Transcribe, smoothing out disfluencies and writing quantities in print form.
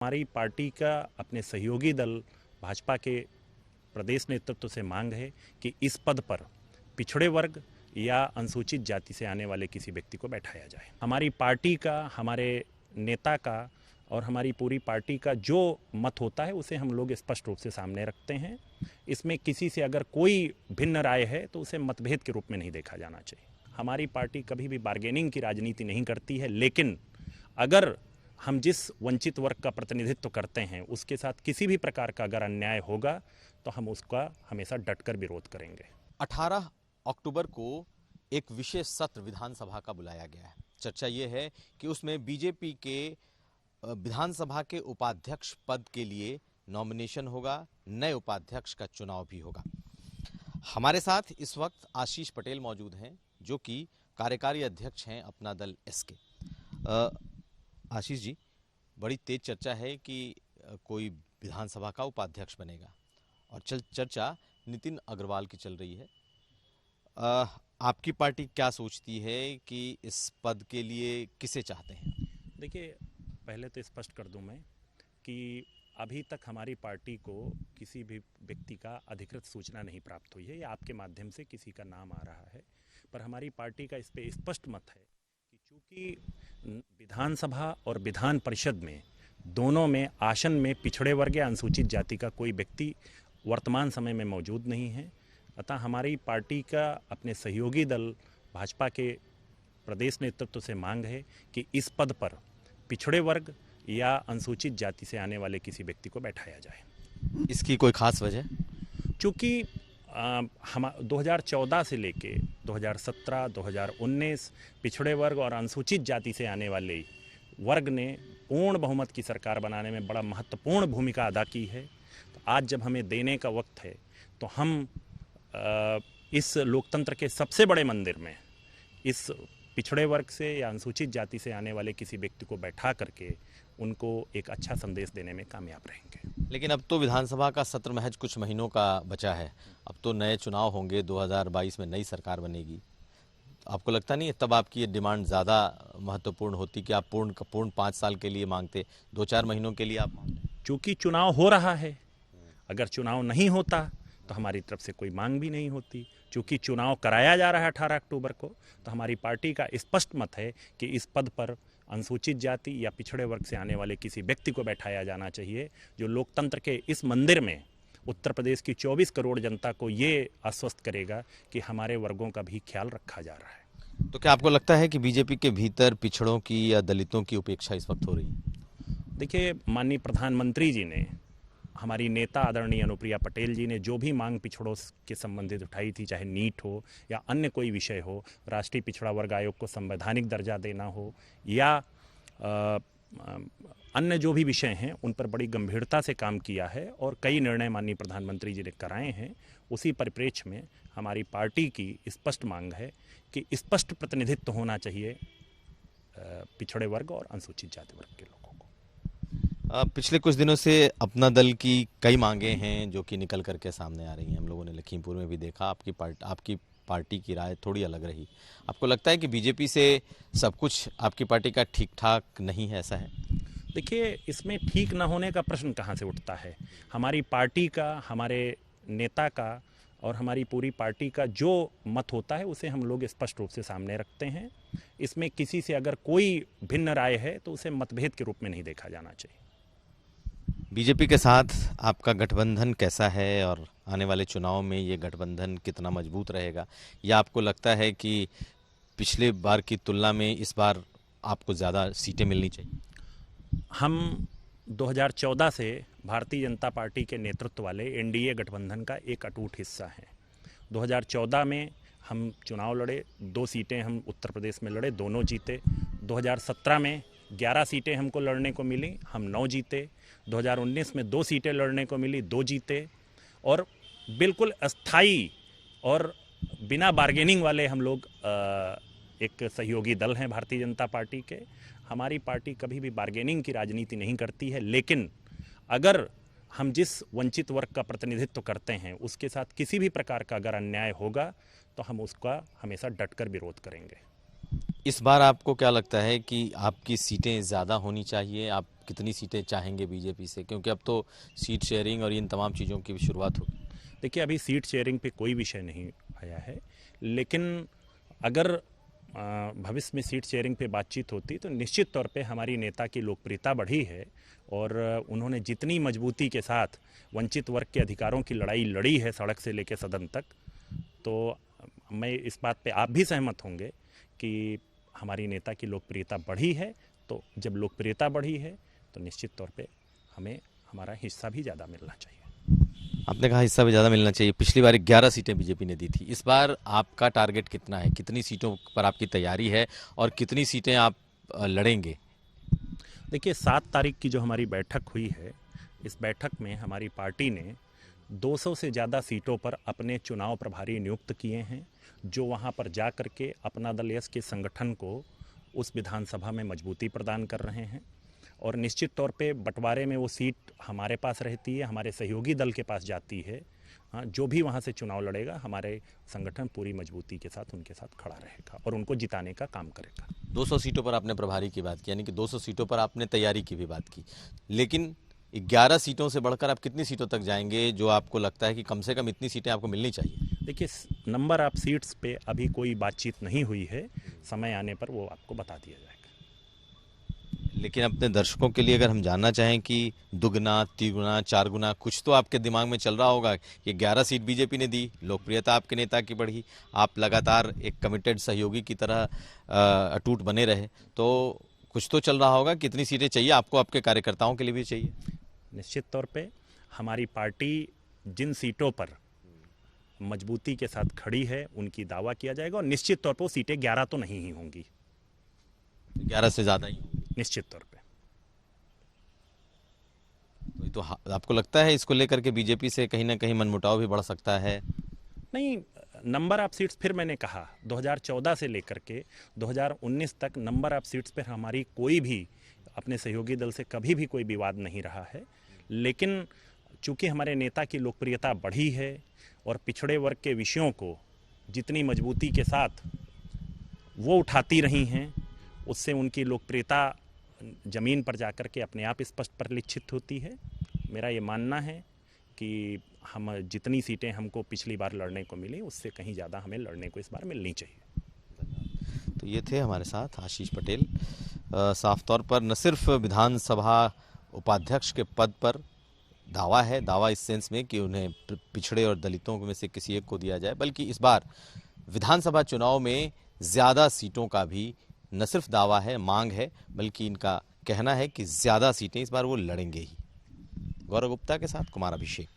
हमारी पार्टी का अपने सहयोगी दल भाजपा के प्रदेश नेतृत्व से मांग है कि इस पद पर पिछड़े वर्ग या अनुसूचित जाति से आने वाले किसी व्यक्ति को बैठाया जाए। हमारी पार्टी का, हमारे नेता का और हमारी पूरी पार्टी का जो मत होता है उसे हम लोग स्पष्ट रूप से सामने रखते हैं। इसमें किसी से अगर कोई भिन्न राय है तो उसे मतभेद के रूप में नहीं देखा जाना चाहिए। हमारी पार्टी कभी भी बार्गेनिंग की राजनीति नहीं करती है, लेकिन अगर हम जिस वंचित वर्ग का प्रतिनिधित्व करते हैं उसके साथ किसी भी प्रकार का अगर अन्याय होगा तो हम उसका हमेशा डटकर विरोध करेंगे। 18 अक्टूबर को एक विशेष सत्र विधानसभा का बुलाया गया है। चर्चा ये है कि उसमें बीजेपी के विधानसभा के उपाध्यक्ष पद के लिए नॉमिनेशन होगा, नए उपाध्यक्ष का चुनाव भी होगा। हमारे साथ इस वक्त आशीष पटेल मौजूद हैं, जो कि कार्यकारी अध्यक्ष हैं अपना दल एसके। आशीष जी, बड़ी तेज चर्चा है कि कोई विधानसभा का उपाध्यक्ष बनेगा और चर्चा नितिन अग्रवाल की चल रही है। आपकी पार्टी क्या सोचती है कि इस पद के लिए किसे चाहते हैं? देखिए, पहले तो स्पष्ट कर दूं मैं कि अभी तक हमारी पार्टी को किसी भी व्यक्ति का अधिकृत सूचना नहीं प्राप्त हुई है या आपके माध्यम से किसी का नाम आ रहा है, पर हमारी पार्टी का इस पे स्पष्ट मत है कि चूंकि विधानसभा और विधान परिषद में दोनों में आसन में पिछड़े वर्ग या अनुसूचित जाति का कोई व्यक्ति वर्तमान समय में मौजूद नहीं है, अतः हमारी पार्टी का अपने सहयोगी दल भाजपा के प्रदेश नेतृत्व से मांग है कि इस पद पर पिछड़े वर्ग या अनुसूचित जाति से आने वाले किसी व्यक्ति को बैठाया जाए। इसकी कोई खास वजह? चूँकि हम 2014 से लेके 2017, 2019 पिछड़े वर्ग और अनुसूचित जाति से आने वाले वर्ग ने पूर्ण बहुमत की सरकार बनाने में बड़ा महत्वपूर्ण भूमिका अदा की है। तो आज जब हमें देने का वक्त है तो हम इस लोकतंत्र के सबसे बड़े मंदिर में इस पिछड़े वर्ग से या अनुसूचित जाति से आने वाले किसी व्यक्ति को बैठा करके उनको एक अच्छा संदेश देने में कामयाब रहेंगे। लेकिन अब तो विधानसभा का सत्र महज कुछ महीनों का बचा है, अब तो नए चुनाव होंगे, 2022 में नई सरकार बनेगी। आपको लगता नहीं है तब आपकी ये डिमांड ज़्यादा महत्वपूर्ण होती कि आप पूर्ण 5 साल के लिए मांगते, 2-4 महीनों के लिए आप मांगते? चूँकि चुनाव हो रहा है, अगर चुनाव नहीं होता तो हमारी तरफ से कोई मांग भी नहीं होती। चूँकि चुनाव कराया जा रहा है 18 अक्टूबर को, तो हमारी पार्टी का स्पष्ट मत है कि इस पद पर अनुसूचित जाति या पिछड़े वर्ग से आने वाले किसी व्यक्ति को बैठाया जाना चाहिए, जो लोकतंत्र के इस मंदिर में उत्तर प्रदेश की 24 करोड़ जनता को ये आश्वस्त करेगा कि हमारे वर्गों का भी ख्याल रखा जा रहा है। तो क्या आपको लगता है कि बीजेपी के भीतर पिछड़ों की या दलितों की उपेक्षा इस वक्त हो रही है? देखिए, माननीय प्रधानमंत्री जी ने, हमारी नेता आदरणीय अनुप्रिया पटेल जी ने जो भी मांग पिछड़ों के संबंधित उठाई थी, चाहे नीट हो या अन्य कोई विषय हो, राष्ट्रीय पिछड़ा वर्ग आयोग को संवैधानिक दर्जा देना हो या अन्य जो भी विषय हैं, उन पर बड़ी गंभीरता से काम किया है और कई निर्णय माननीय प्रधानमंत्री जी ने कराए हैं। उसी परिप्रेक्ष्य में हमारी पार्टी की स्पष्ट मांग है कि स्पष्ट प्रतिनिधित्व होना चाहिए पिछड़े वर्ग और अनुसूचित जाति वर्ग के लोगों को। पिछले कुछ दिनों से अपना दल की कई मांगे हैं जो कि निकल करके सामने आ रही हैं। हम लोगों ने लखीमपुर में भी देखा, आपकी पार्टी की राय थोड़ी अलग रही। आपको लगता है कि बीजेपी से सब कुछ आपकी पार्टी का ठीक ठाक नहीं है, ऐसा है? देखिए, इसमें ठीक न होने का प्रश्न कहाँ से उठता है। हमारी पार्टी का, हमारे नेता का और हमारी पूरी पार्टी का जो मत होता है उसे हम लोग स्पष्ट रूप से सामने रखते हैं। इसमें किसी से अगर कोई भिन्न राय है तो उसे मतभेद के रूप में नहीं देखा जाना चाहिए। बीजेपी के साथ आपका गठबंधन कैसा है और आने वाले चुनाव में ये गठबंधन कितना मजबूत रहेगा, या आपको लगता है कि पिछले बार की तुलना में इस बार आपको ज़्यादा सीटें मिलनी चाहिए? हम 2014 से भारतीय जनता पार्टी के नेतृत्व वाले एनडीए गठबंधन का एक अटूट हिस्सा हैं। 2014 में हम चुनाव लड़े, 2 सीटें हम उत्तर प्रदेश में लड़े, दोनों जीते। 2017 में 11 सीटें हमको लड़ने को मिली, हम 9 जीते। 2019 में 2 सीटें लड़ने को मिली, 2 जीते। और बिल्कुल अस्थाई और बिना बार्गेनिंग वाले हम लोग एक सहयोगी दल हैं भारतीय जनता पार्टी के। हमारी पार्टी कभी भी बार्गेनिंग की राजनीति नहीं करती है, लेकिन अगर हम जिस वंचित वर्ग का प्रतिनिधित्व करते हैं उसके साथ किसी भी प्रकार का अगर अन्याय होगा तो हम उसका हमेशा डटकर विरोध करेंगे। इस बार आपको क्या लगता है कि आपकी सीटें ज़्यादा होनी चाहिए? आप कितनी सीटें चाहेंगे बीजेपी से, क्योंकि अब तो सीट शेयरिंग और इन तमाम चीज़ों की भी शुरुआत होगी। देखिए, अभी सीट शेयरिंग पे कोई विषय नहीं आया है, लेकिन अगर भविष्य में सीट शेयरिंग पे बातचीत होती तो निश्चित तौर पे हमारी नेता की लोकप्रियता बढ़ी है और उन्होंने जितनी मजबूती के साथ वंचित वर्ग के अधिकारों की लड़ाई लड़ी है सड़क से लेकर सदन तक, तो मैं इस बात पे आप भी सहमत होंगे कि हमारी नेता की लोकप्रियता बढ़ी है। तो जब लोकप्रियता बढ़ी है तो निश्चित तौर पे हमें हमारा हिस्सा भी ज़्यादा मिलना चाहिए। आपने कहा हिस्सा भी ज़्यादा मिलना चाहिए। पिछली बार 11 सीटें बीजेपी ने दी थी, इस बार आपका टारगेट कितना है, कितनी सीटों पर आपकी तैयारी है और कितनी सीटें आप लड़ेंगे? देखिए, 7 तारीख की जो हमारी बैठक हुई है, इस बैठक में हमारी पार्टी ने 200 से ज़्यादा सीटों पर अपने चुनाव प्रभारी नियुक्त किए हैं, जो वहां पर जा कर के अपना दल यस के संगठन को उस विधानसभा में मजबूती प्रदान कर रहे हैं और निश्चित तौर पे बंटवारे में वो सीट हमारे पास रहती है, हमारे सहयोगी दल के पास जाती है। हाँ, जो भी वहाँ से चुनाव लड़ेगा हमारे संगठन पूरी मजबूती के साथ उनके साथ खड़ा रहेगा और उनको जिताने का काम करेगा। 200 सीटों पर आपने प्रभारी की बात की, यानी कि 200 सीटों पर आपने तैयारी की भी बात की, लेकिन 11 सीटों से बढ़कर आप कितनी सीटों तक जाएंगे जो आपको लगता है कि कम से कम इतनी सीटें आपको मिलनी चाहिए? देखिए, नंबर ऑफ सीट्स पे अभी कोई बातचीत नहीं हुई है, समय आने पर वो आपको बता दिया जाएगा। लेकिन अपने दर्शकों के लिए अगर हम जानना चाहें कि दुगना, तिगुना, 4 गुना, कुछ तो आपके दिमाग में चल रहा होगा कि 11 सीट बीजेपी ने दी, लोकप्रियता आपके नेता की बढ़ी, आप लगातार एक कमिटेड सहयोगी की तरह अटूट बने रहे, तो कुछ तो चल रहा होगा। कितनी सीटें चाहिए आपको, आपके कार्यकर्ताओं के लिए भी चाहिए? निश्चित तौर पे हमारी पार्टी जिन सीटों पर मजबूती के साथ खड़ी है उनकी दावा किया जाएगा और निश्चित तौर पर वो सीटें 11 तो नहीं ही होंगी, 11 से ज़्यादा ही? निश्चित तौर पे। तो आपको लगता है इसको लेकर के बीजेपी से कहीं ना कहीं मनमुटाव भी बढ़ सकता है? नहीं, नंबर ऑफ सीट्स, फिर मैंने कहा 2014 से लेकर के 2019 तक नंबर ऑफ सीट्स पर हमारी कोई भी अपने सहयोगी दल से कभी भी कोई विवाद नहीं रहा है, लेकिन चूंकि हमारे नेता की लोकप्रियता बढ़ी है और पिछड़े वर्ग के विषयों को जितनी मजबूती के साथ वो उठाती रही हैं, उससे उनकी लोकप्रियता ज़मीन पर जाकर के अपने आप स्पष्ट परिलक्षित होती है। मेरा ये मानना है कि हम जितनी सीटें हमको पिछली बार लड़ने को मिली उससे कहीं ज़्यादा हमें लड़ने को इस बार मिलनी चाहिए। तो ये थे हमारे साथ आशीष पटेल। साफ तौर पर न सिर्फ विधानसभा उपाध्यक्ष के पद पर दावा है, दावा इस सेंस में कि उन्हें पिछड़े और दलितों में से किसी एक को दिया जाए, बल्कि इस बार विधानसभा चुनाव में ज़्यादा सीटों का भी न सिर्फ दावा है, मांग है, बल्कि इनका कहना है कि ज़्यादा सीटें इस बार वो लड़ेंगे ही। गौरव गुप्ता के साथ कुमार अभिषेक।